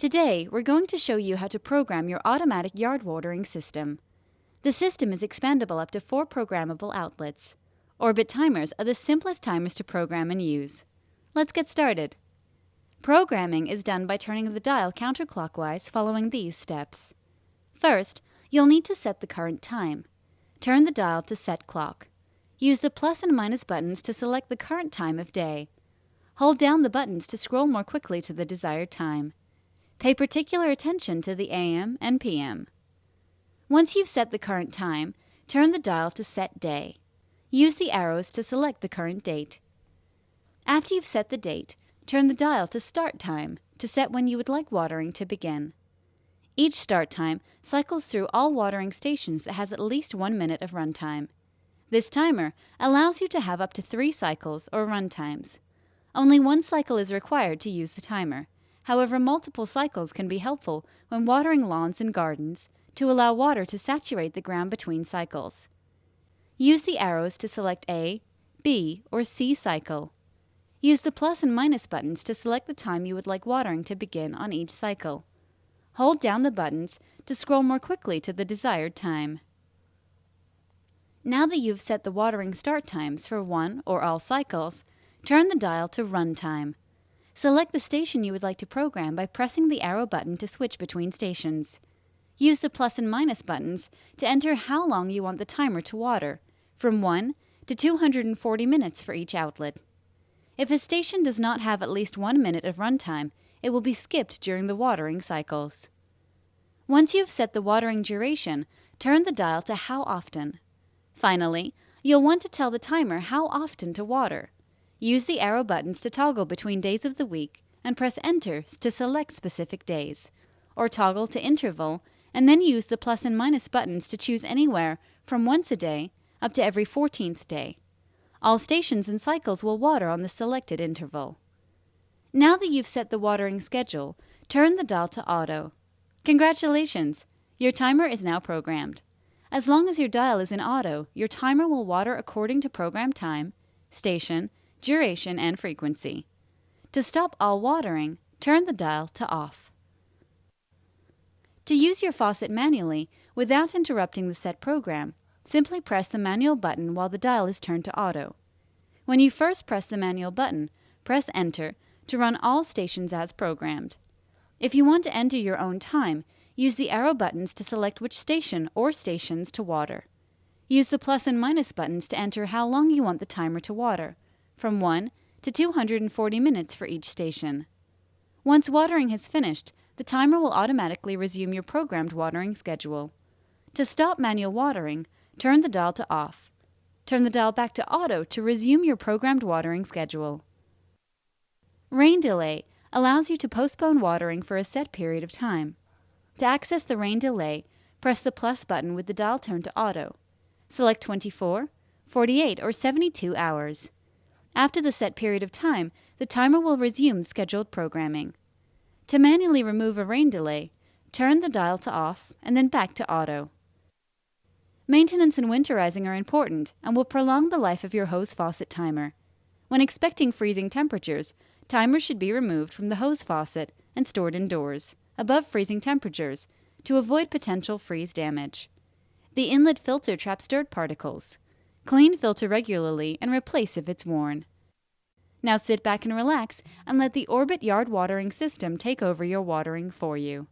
Today, we're going to show you how to program your automatic yard watering system. The system is expandable up to 4 programmable outlets. Orbit timers are the simplest timers to program and use. Let's get started. Programming is done by turning the dial counterclockwise following these steps. First, you'll need to set the current time. Turn the dial to Set Clock. Use the plus and minus buttons to select the current time of day. Hold down the buttons to scroll more quickly to the desired time. Pay particular attention to the AM and PM. Once you've set the current time, turn the dial to Set Day. Use the arrows to select the current date. After you've set the date, turn the dial to Start Time to set when you would like watering to begin. Each start time cycles through all watering stations that has at least 1 minute of runtime. This timer allows you to have up to 3 cycles or run times. Only 1 cycle is required to use the timer. However, multiple cycles can be helpful when watering lawns and gardens to allow water to saturate the ground between cycles. Use the arrows to select A, B, or C cycle. Use the plus and minus buttons to select the time you would like watering to begin on each cycle. Hold down the buttons to scroll more quickly to the desired time. Now that you've set the watering start times for 1 or all cycles, turn the dial to Run Time. Select the station you would like to program by pressing the arrow button to switch between stations. Use the plus and minus buttons to enter how long you want the timer to water, from 1 to 240 minutes for each outlet. If a station does not have at least 1 minute of runtime, it will be skipped during the watering cycles. Once you've set the watering duration, turn the dial to How Often. Finally, you'll want to tell the timer how often to water. Use the arrow buttons to toggle between days of the week and press Enter to select specific days, or toggle to Interval and then use the plus and minus buttons to choose anywhere from once a day up to every 14th day. All stations and cycles will water on the selected interval. Now that you've set the watering schedule, turn the dial to Auto. Congratulations! Your timer is now programmed. As long as your dial is in Auto, your timer will water according to program time, station, duration, and frequency. To stop all watering, turn the dial to Off. To use your faucet manually without interrupting the set program, simply press the manual button while the dial is turned to Auto. When you first press the manual button, press Enter to run all stations as programmed. If you want to enter your own time, use the arrow buttons to select which station or stations to water. Use the plus and minus buttons to enter how long you want the timer to water, from 1 to 240 minutes for each station. Once watering has finished, the timer will automatically resume your programmed watering schedule. To stop manual watering, turn the dial to Off. Turn the dial back to Auto to resume your programmed watering schedule. Rain delay allows you to postpone watering for a set period of time. To access the rain delay, press the plus button with the dial turned to Auto. Select 24, 48, or 72 hours. After the set period of time, the timer will resume scheduled programming. To manually remove a rain delay, turn the dial to Off and then back to Auto. Maintenance and winterizing are important and will prolong the life of your hose faucet timer. When expecting freezing temperatures, timers should be removed from the hose faucet and stored indoors, above freezing temperatures, to avoid potential freeze damage. The inlet filter traps dirt particles. Clean filter regularly and replace if it's worn. Now sit back and relax and let the Orbit yard watering system take over your watering for you.